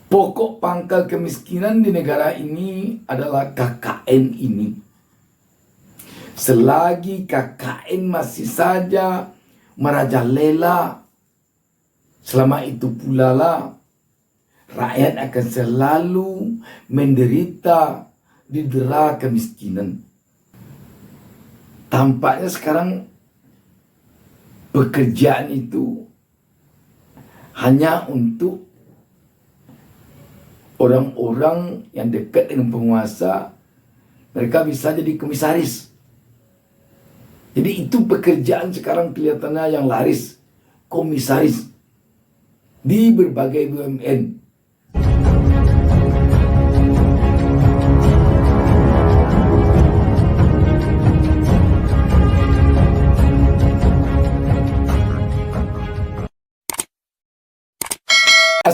Pokok pangkal kemiskinan di negara ini adalah KKN ini. Selagi KKN masih saja merajalela, selama itu pula lah rakyat akan selalu menderita didera kemiskinan. Tampaknya sekarang pekerjaan itu hanya untuk orang-orang yang dekat dengan penguasa. Mereka bisa jadi komisaris. Jadi itu pekerjaan sekarang kelihatannya yang laris, komisaris di berbagai BUMN.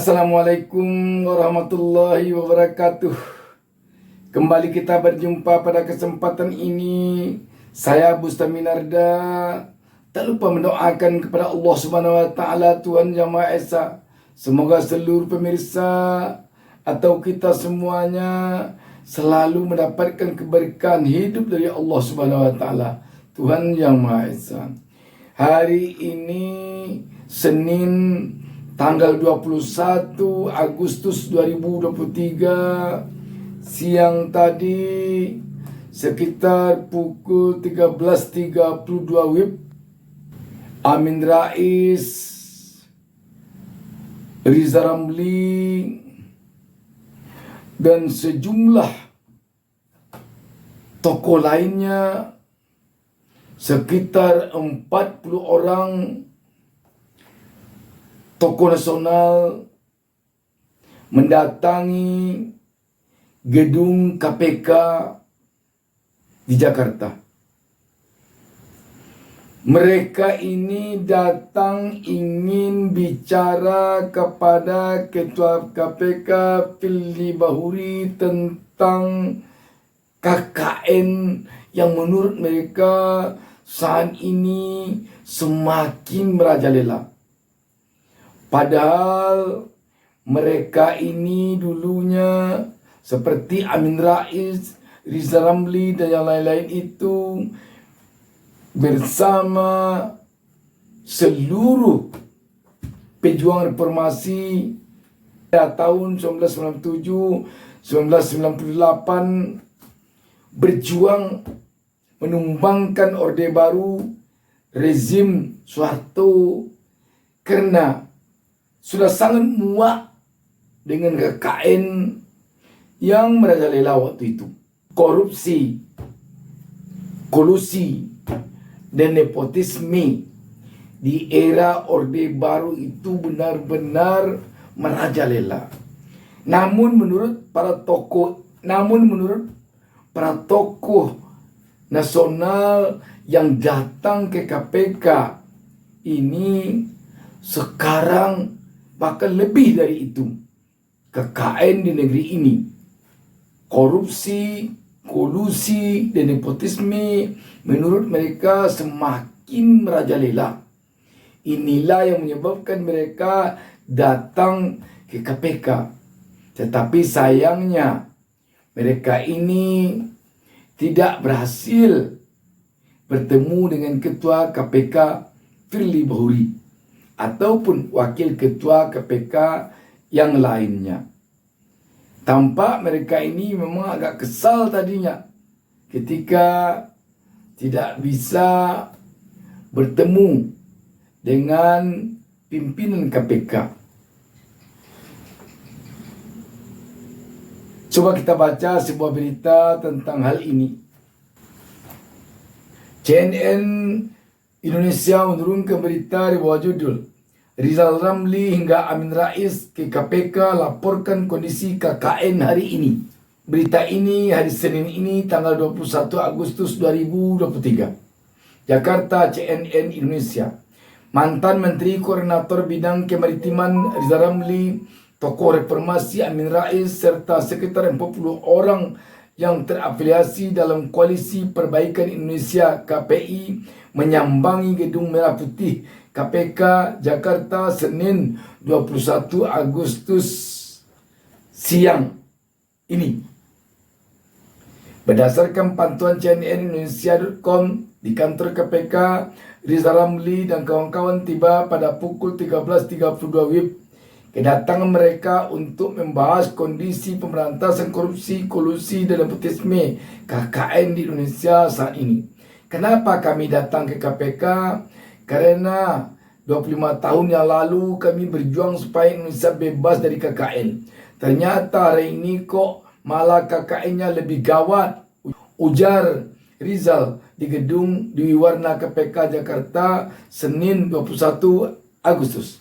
Assalamualaikum warahmatullahi wabarakatuh. Kembali kita berjumpa pada kesempatan ini. Saya Bustami Narda. Tak lupa mendoakan kepada Allah Subhanahu wa taala, Tuhan Yang Maha Esa. Semoga seluruh pemirsa atau kita semuanya selalu mendapatkan keberkahan hidup dari Allah Subhanahu wa taala, Tuhan Yang Maha Esa. Hari ini Senin tanggal 21 Agustus 2023, siang tadi sekitar pukul 13.32 WIB, Amin Rais, Riza Ramli, dan sejumlah tokoh lainnya, sekitar 40 orang tokoh nasional mendatangi gedung KPK di Jakarta. Mereka ini datang ingin bicara kepada Ketua KPK Firly Bahuri tentang KKN yang menurut mereka saat ini semakin merajalela. Padahal mereka ini dulunya seperti Amin Rais, Riza Ramli, dan yang lain-lain itu bersama seluruh pejuang reformasi pada tahun 1997-1998 berjuang menumbangkan Orde Baru rezim Soeharto karena sudah sangat muak dengan KKN yang merajalela waktu itu. Korupsi, kolusi, dan nepotisme di era Orde Baru itu benar-benar merajalela. Namun menurut para tokoh nasional yang datang ke KPK ini, sekarang bahkan lebih dari itu, KKN di negeri ini, korupsi, kolusi, dan nepotisme menurut mereka semakin merajalela. Inilah yang menyebabkan mereka datang ke KPK. Tetapi sayangnya mereka ini tidak berhasil bertemu dengan Ketua KPK Firly Bahuri ataupun Wakil Ketua KPK yang lainnya. Tampak mereka ini memang agak kesal tadinya ketika tidak bisa bertemu dengan pimpinan KPK. Coba kita baca sebuah berita tentang hal ini. CNN Indonesia menurunkan berita di bawah judul Rizal Ramli hingga Amin Rais ke KPK laporkan kondisi KKN hari ini. Berita ini hari Senin ini tanggal 21 Agustus 2023. Jakarta, CNN Indonesia. Mantan Menteri Koordinator Bidang Kemaritiman Rizal Ramli, tokoh reformasi Amin Rais, serta sekitar 40 orang yang terafiliasi dalam Koalisi Perbaikan Indonesia KPI menyambangi Gedung Merah Putih KPK Jakarta Senin 21 Agustus siang ini. Berdasarkan pantauan CNN Indonesia.com, di kantor KPK, Rizal Ramli dan kawan-kawan tiba pada pukul 13.32 WIB. Kedatangan mereka untuk membahas kondisi pemberantasan korupsi, kolusi dan nepotisme KKN di Indonesia saat ini. Kenapa kami datang ke KPK? Karena 25 tahun yang lalu kami berjuang supaya Indonesia bebas dari KKN. Ternyata hari ini kok malah KKN-nya lebih gawat. Ujar Rizal di gedung Dewi Warna KPK Jakarta Senin 21 Agustus.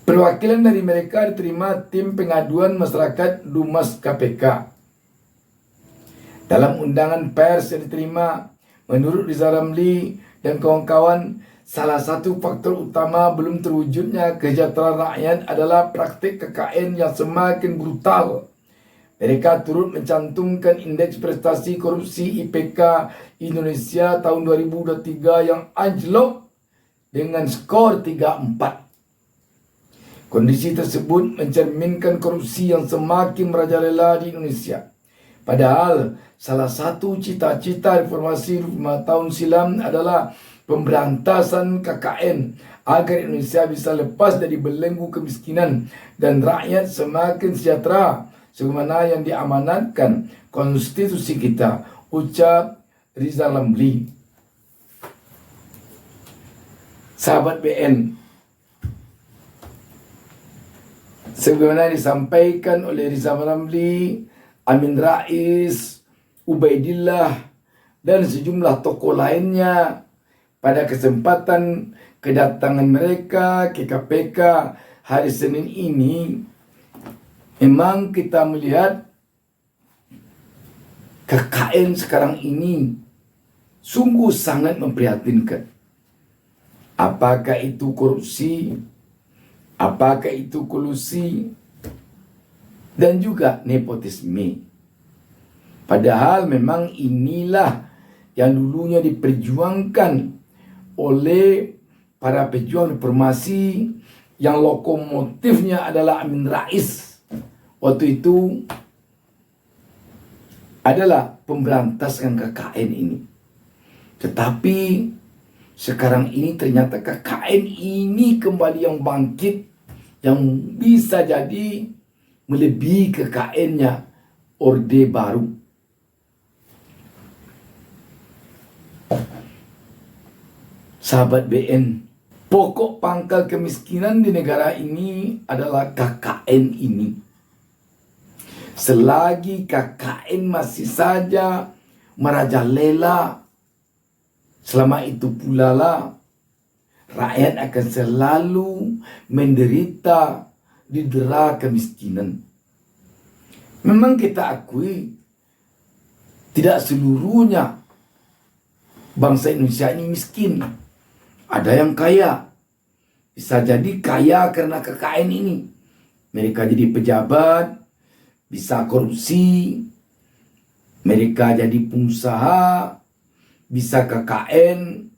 Perwakilan dari mereka diterima tim pengaduan masyarakat Dumas KPK. Dalam undangan pers yang diterima, menurut Rizal Ramli dan kawan-kawan, salah satu faktor utama belum terwujudnya kesejahteraan rakyat adalah praktik KKN yang semakin brutal. Mereka turut mencantumkan indeks prestasi korupsi IPK Indonesia tahun 2023 yang anjlok dengan skor 34. Kondisi tersebut mencerminkan korupsi yang semakin merajalela di Indonesia. Padahal salah satu cita-cita reformasi 5 tahun silam adalah pemberantasan KKN agar Indonesia bisa lepas dari belenggu kemiskinan dan rakyat semakin sejahtera sebagaimana yang diamanatkan konstitusi kita, ucap Rizal Ramli. Sahabat BN, sebagaimana disampaikan oleh Rizal Ramli, Amin Rais, Ubaidillah, dan sejumlah tokoh lainnya pada kesempatan kedatangan mereka ke KPK hari Senin ini, memang kita melihat KKN sekarang ini sungguh sangat memprihatinkan. Apakah itu korupsi, apakah itu kolusi, dan juga nepotisme. Padahal memang inilah yang dulunya diperjuangkan oleh para pejuang reformasi yang lokomotifnya adalah Amin Rais. Waktu itu adalah pemberantasan KKN ini. Tetapi sekarang ini ternyata KKN ini kembali yang bangkit, yang bisa jadi melebihi KKN-nya Orde Baru. Sahabat BN, pokok pangkal kemiskinan di negara ini adalah KKN ini. Selagi KKN masih saja merajalela, selama itu pula lah rakyat akan selalu menderita didera kemiskinan. Memang kita akui tidak seluruhnya bangsa Indonesia ini miskin. Ada yang kaya. Bisa jadi kaya karena KKN ini. Mereka jadi pejabat, bisa korupsi, mereka jadi pengusaha, bisa KKN,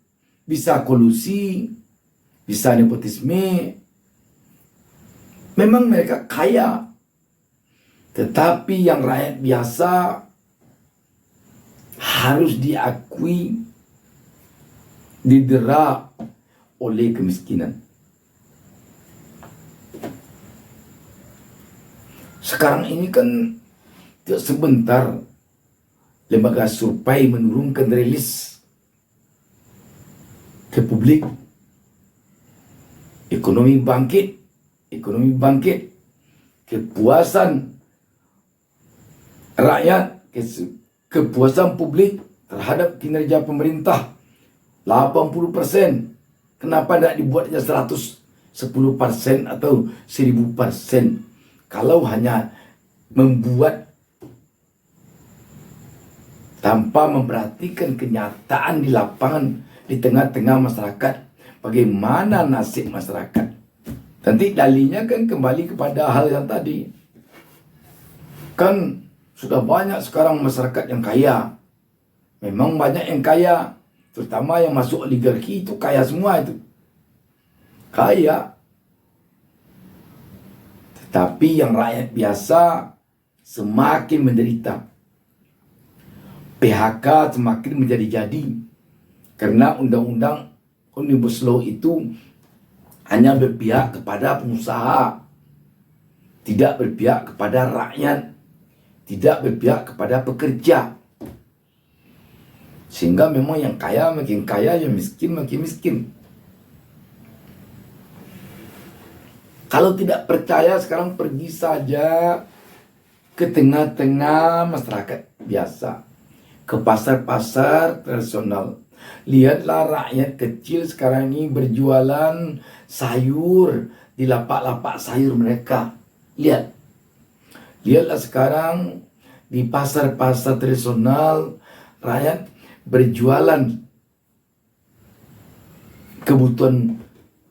bisa kolusi, bisa nepotisme. Memang mereka kaya. Tetapi yang rakyat biasa harus diakui didera oleh kemiskinan. Sekarang ini kan tidak sebentar lembaga survei menurunkan rilis ke publik. Ekonomi bangkit, kepuasan rakyat, kepuasan publik terhadap kinerja pemerintah 80%. Kenapa tidak dibuatnya 110% atau 1000%? Kalau hanya membuat tanpa memperhatikan kenyataan di lapangan, di tengah-tengah masyarakat, bagaimana nasib masyarakat. Nanti dalihnya kan kembali kepada hal yang tadi. Kan sudah banyak sekarang masyarakat yang kaya. Memang banyak yang kaya, terutama yang masuk oligarki itu kaya semua itu. Kaya. Tapi yang rakyat biasa semakin menderita. PHK semakin menjadi-jadi. Karena undang-undang Omnibus Law itu hanya berpihak kepada pengusaha, tidak berpihak kepada rakyat, tidak berpihak kepada pekerja. Sehingga memang yang kaya makin kaya, yang miskin makin miskin. Kalau tidak percaya, sekarang pergi saja ke tengah-tengah masyarakat biasa, ke pasar-pasar tradisional. Lihatlah rakyat kecil sekarang ini berjualan sayur di lapak-lapak sayur mereka. Lihatlah sekarang di pasar-pasar tradisional rakyat berjualan kebutuhan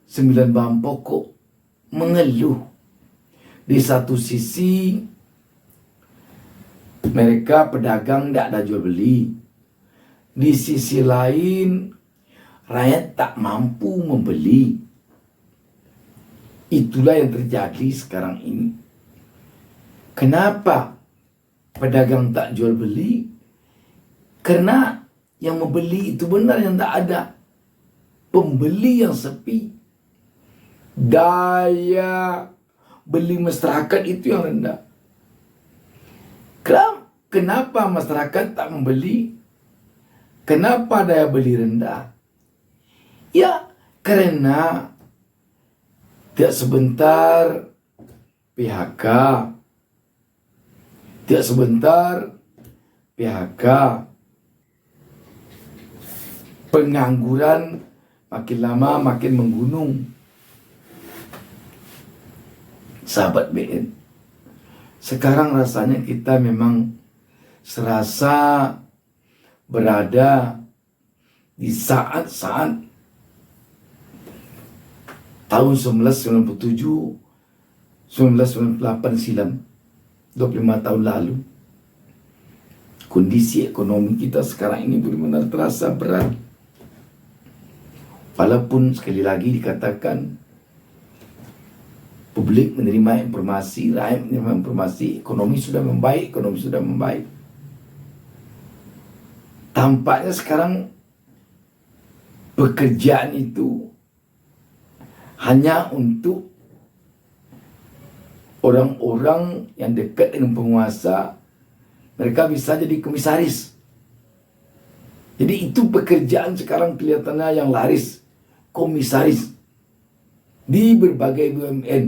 9 bahan pokok, mengeluh. Di satu sisi mereka pedagang tidak ada jual beli, di sisi lain rakyat tak mampu membeli. Itulah yang terjadi sekarang ini. Kenapa pedagang tak jual beli? Karena yang membeli itu benar yang tak ada. Pembeli yang sepi. Daya beli masyarakat itu yang rendah. Kenapa masyarakat tak membeli? Kenapa daya beli rendah? Ya, karena tidak sebentar PHK. Tidak sebentar PHK. Pengangguran makin lama makin menggunung. Sahabat BN, sekarang rasanya kita memang serasa berada di saat-saat tahun 1997, 1998 silam, 25 tahun lalu. Kondisi ekonomi kita sekarang ini benar-benar terasa berat. Walaupun sekali lagi dikatakan publik menerima informasi, rakyat menerima informasi, ekonomi sudah membaik, Tampaknya sekarang pekerjaan itu hanya untuk orang-orang yang dekat dengan penguasa. Mereka bisa jadi komisaris. Jadi itu pekerjaan sekarang kelihatannya yang laris, komisaris di berbagai BUMN.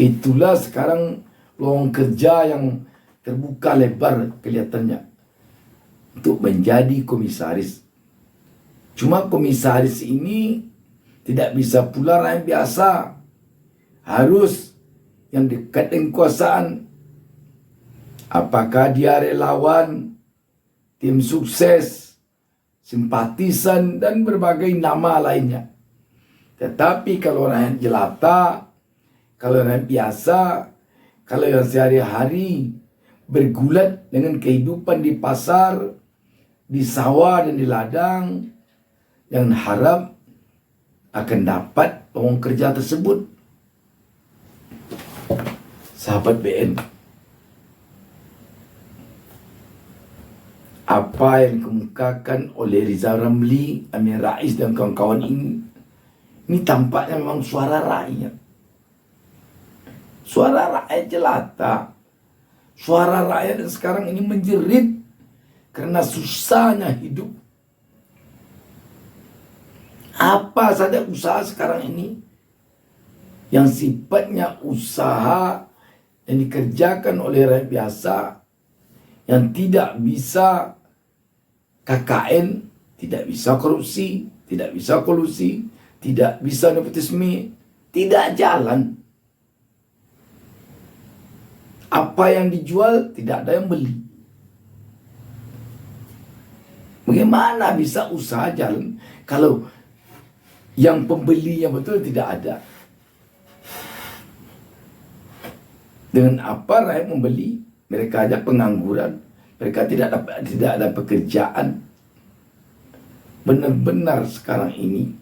Itulah sekarang lowongan kerja yang terbuka lebar kelihatannya untuk menjadi komisaris. Cuma komisaris ini tidak bisa pula rakyat biasa. Harus yang dekat dengan kekuasaan. Apakah dia relawan, tim sukses, simpatisan, dan berbagai nama lainnya. Tetapi kalau rakyat jelata, kalau rakyat biasa, kalau yang sehari-hari bergulat dengan kehidupan di pasar, di sawah dan di ladang, yang harap akan dapat lowongan kerja tersebut. Sahabat BN, apa yang dikemukakan oleh Rizal Ramli, Amin Rais dan kawan-kawan ini tampaknya memang suara rakyat. Suara rakyat jelata. Suara rakyat yang sekarang ini menjerit karena susahnya hidup. Apa saja usaha sekarang ini yang sifatnya usaha yang dikerjakan oleh rakyat biasa, yang tidak bisa KKN, tidak bisa korupsi, tidak bisa kolusi, tidak bisa nepotisme, tidak jalan. Apa yang dijual tidak ada yang beli. Bagaimana bisa usaha jalan kalau yang pembeli yang betul tidak ada? Dengan apa rakyat membeli? Mereka aja pengangguran. Mereka tidak ada pekerjaan. Benar-benar sekarang ini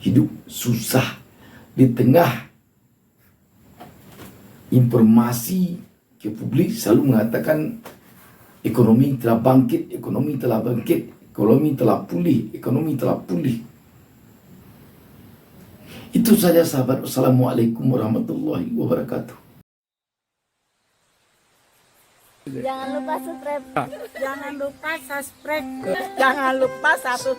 hidup susah. di tengah informasi ke publik selalu mengatakan ekonomi telah bangkit, ekonomi telah bangkit, ekonomi telah pulih, ekonomi telah pulih. Itu saja sahabat. Wassalamualaikum warahmatullahi wabarakatuh. Jangan lupa subscribe. Jangan lupa subscribe. Jangan lupa satu